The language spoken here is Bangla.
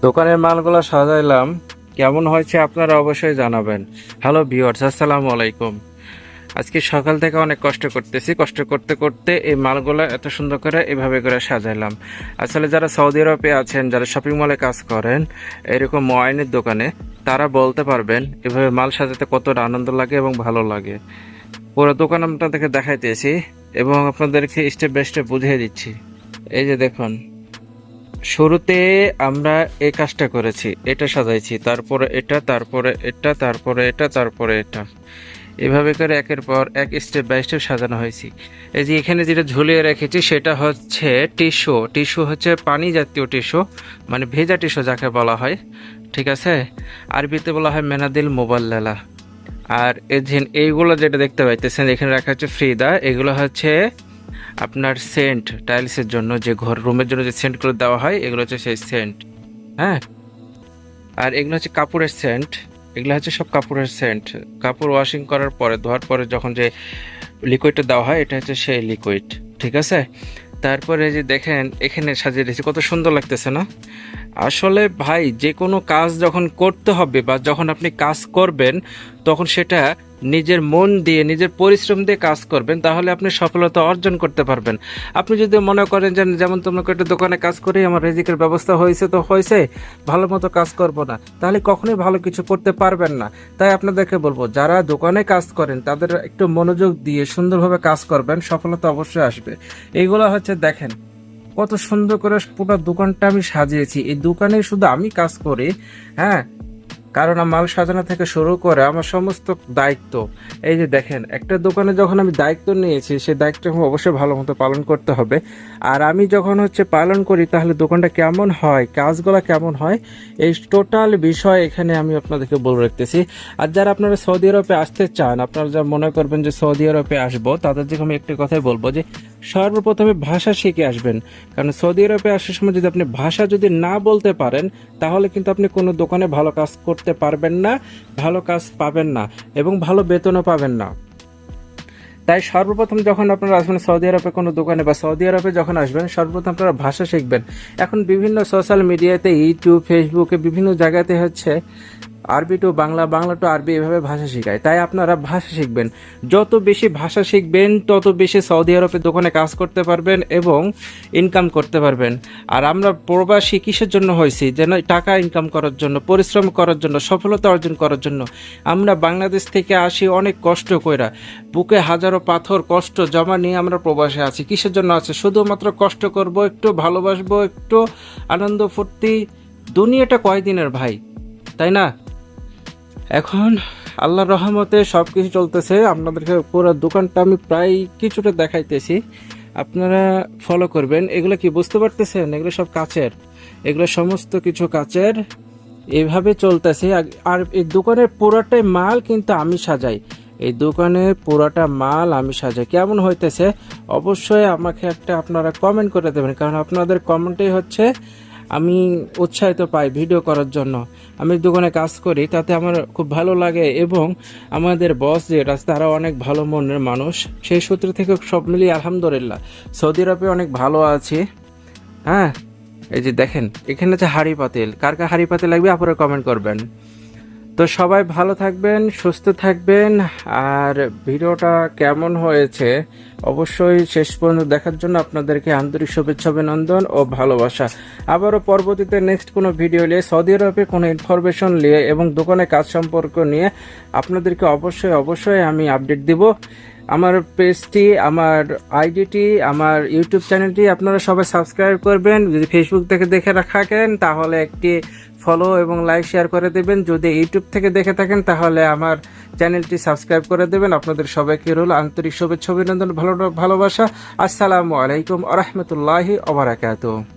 দোকানের মালগুলো সাজাইলাম, কেমন হয়েছে আপনারা অবশ্যই জানাবেন। হ্যালো ভিউয়ার্স, আসসালামু আলাইকুম। আজকে সকাল থেকে অনেক কষ্ট করতেছি, কষ্ট করতে করতে এই মালগুলো এত সুন্দর করে এভাবে করে সাজাইলাম। আসলে যারা সৌদি আরবে আছেন, যারা শপিং মলে কাজ করেন, এরকম ওয়াইনের দোকানে, তারা বলতে পারবেন এভাবে মাল সাজাতে কতটা আনন্দ লাগে এবং ভালো লাগে। পুরো দোকান আপনাদেরকে দেখাইতেছি এবং আপনাদেরকে স্টেপ বাই স্টেপ বুঝিয়ে দিচ্ছি। এই যে দেখুন, শুরুতে আমরা এই কাজটা করেছি, এটা সাজাইছি, তারপরে এটা, তারপরে এটা, তারপরে এটা, তারপরে এটা, এভাবে করে একের পর এক স্টেপ বাই স্টেপ সাজানো হয়েছে। এই যে এখানে যেটা ঝুলিয়ে রেখেছি সেটা হচ্ছে টিস্যু। টিস্যু হচ্ছে পানি জাতীয় টিস্যু, মানে ভেজা টিস্যু যাকে বলা হয়, ঠিক আছে। আরবিতে বলা হয় মেনাদিল মোবাল্লালা। আর এই যে এইগুলো যেটা দেখতে পাইতেছেন এখানে রাখা হচ্ছে ফ্রিদা, এগুলো হচ্ছে আপনার সেন্ট, টাইলসের জন্য যে ঘর রুমের জন্য যে সেন্টগুলো দেওয়া হয়, এগুলো হচ্ছে সেই সেন্ট। হ্যাঁ, আর এগুলো হচ্ছে কাপড়ের সেন্ট। এগুলো হচ্ছে সব কাপড়ের সেন্ট। কাপড় ওয়াশিং করার পরে, ধোয়ার পরে যখন যে লিকুইডটা দেওয়া হয়, এটা হচ্ছে সেই লিকুইড, ঠিক আছে। তারপরে যে দেখেন এখানে সাজিয়ে রেখেছি, কত সুন্দর লাগতেছে না? আসলে ভাই, যে কোনো কাজ যখন করতে হবে বা যখন আপনি কাজ করবেন, তখন সেটা নিজের মন দিয়ে, নিজের পরিশ্রম দিয়ে কাজ করবেন, তাহলে আপনি সফলতা অর্জন করতে পারবেন। আপনি যদি মনে করেন যে যেমন তোমাকে একটা দোকানে কাজ করে আমার রিজিকের ব্যবস্থা হয়েছে তো হয়েছে, ভালো মতো কাজ করব না, তাহলে কখনোই ভালো কিছু করতে পারবেন না। তাই আপনাদেরকে বলবো, যারা দোকানে কাজ করেন তাদের একটু মনোযোগ দিয়ে সুন্দরভাবে কাজ করবেন, সফলতা অবশ্যই আসবে। এইগুলো হচ্ছে দেখেন কত সুন্দর করে পুরো দোকানটা আমি সাজিয়েছি। এই দোকানে শুধু আমি কাজ করি, হ্যাঁ, কারণ আমার মাল সাজানো থেকে শুরু করে আমার সমস্ত দায়িত্ব। এই যে দেখেন, একটা দোকানে যখন আমি দায়িত্ব নিয়েছি, সেই দায়িত্ব অবশ্যই ভালো মতো পালন করতে হবে। আর আমি যখন হচ্ছে পালন করি, তাহলে দোকানটা কেমন হয়, কাজগুলো কেমন হয়, এই টোটাল বিষয় এখানে আমি আপনাদেরকে বলে রাখতেছি। আর যারা আপনারা সৌদি আরবে আসতে চান, আপনারা যা মনে করবেন যে সৌদি আরবে আসবো, তাদের দিকে আমি একটি কথাই বলবো যে সর্বপ্রথমে ভাষা শিখে আসবেন। কারণ সৌদি আরবে আসার সময় যদি আপনি ভাষা যদি না বলতে পারেন, তাহলে কিন্তু আপনি কোনো দোকানে ভালো কাজ করতে পারবেন না, ভালো কাজ পাবেন না এবং ভালো বেতনও পাবেন না। তাই সর্বপ্রথম যখন আপনারা আসবেন সৌদি আরবে কোনো দোকানে বা সৌদি আরবে যখন আসবেন, সর্বপ্রথম আপনারা ভাষা শিখবেন। এখন বিভিন্ন সোশ্যাল মিডিয়াতে, ইউটিউব, ফেসবুকে, বিভিন্ন জায়গাতে হচ্ছে আরবি টু বাংলা, বাংলা টু আরবি, এভাবে ভাষা শেখায়। তাই আপনারা ভাষা শিখবেন। যত বেশি ভাষা শিখবেন, তত বেশি সৌদি আরবের দোকানে কাজ করতে পারবেন এবং ইনকাম করতে পারবেন। আর আমরা প্রবাসী কিসের জন্য হয়েছি? যেন টাকা ইনকাম করার জন্য, পরিশ্রম করার জন্য, সফলতা অর্জন করার জন্য। আমরা বাংলাদেশ থেকে আসি অনেক কষ্ট কইরা, বুকে হাজারো পাথর কষ্ট জমা নিয়ে আমরা প্রবাসে আছি। কিসের জন্য আছে? শুধুমাত্র কষ্ট করব, একটু ভালোবাসবো, একটু আনন্দ ফুর্তি। দুনিয়াটা কয়দিনের ভাই, তাই না? এখন আল্লাহর রহমতে সব কিছু চলতেছে। আপনাদেরকে পুরো দোকানটা আমি প্রায় কিছুটা দেখাইতেছি, আপনারা ফলো করবেন। এগুলো কি বুঝতে পারতেছেন? এগুলো সব কাচের, এগুলো সমস্ত কিছু কাচের, এইভাবে চলতেছে। আর এই দোকানের পুরাটাই মাল কিন্তু আমি সাজাই। এই দোকানের পুরাটা মাল আমি সাজাই। কেমন হইতেছে অবশ্যই আমাকে একটা আপনারা কমেন্ট করে দেবেন, কারণ আপনাদের কমেন্টই হচ্ছে আমি উৎসাহিত পাই ভিডিও করার জন্য। আমি দোকানে কাজ করি, তাতে আমার খুব ভালো লাগে এবং আমাদের বস যে তারা অনেক ভালো মনের মানুষ। সেই সূত্র থেকে সব মিলিয়ে আলহামদুলিল্লাহ সৌদি আরবে অনেক ভালো আছি। হ্যাঁ, এই যে দেখেন এখানে আছে হাঁড়ি পাতিল, কার কার হাঁড়ি পাতিল লাগবে আপনারা কমেন্ট করবেন। তো সবাই ভালো থাকবেন, সুস্থ থাকবেন। আর ভিডিওটা কেমন হয়েছে অবশ্যই শেষ পর্যন্ত দেখার জন্য আপনাদেরকে আন্তরিক শুভেচ্ছা, অভিনন্দন ও ভালোবাসা। আবারও পরবর্তীতে নেক্সট কোনো ভিডিও নিয়ে, সৌদি আরবে কোনো ইনফরমেশন নিয়ে এবং দোকানে কাজ সম্পর্ক নিয়ে আপনাদেরকে অবশ্যই আমি আপডেট দিব। আমার পেজটি, আমার আইডিটি, আমার ইউটিউব চ্যানেলটি আপনারা সবাই সাবস্ক্রাইব করবেন। যদি ফেসবুক থেকে দেখে থাকেন তাহলে একটি ফলো এবং লাইক শেয়ার করে দেবেন। যদি ইউটিউব থেকে দেখে থাকেন তাহলে আমার চ্যানেলটি সাবস্ক্রাইব করে দেবেন। আপনাদের সবাইকে রইল আন্তরিক শুভেচ্ছা, অভিনন্দন, ভালোবাসা। আসসালামু আলাইকুম ওয়া রাহমাতুল্লাহি ওয়া বারাকাতুহু।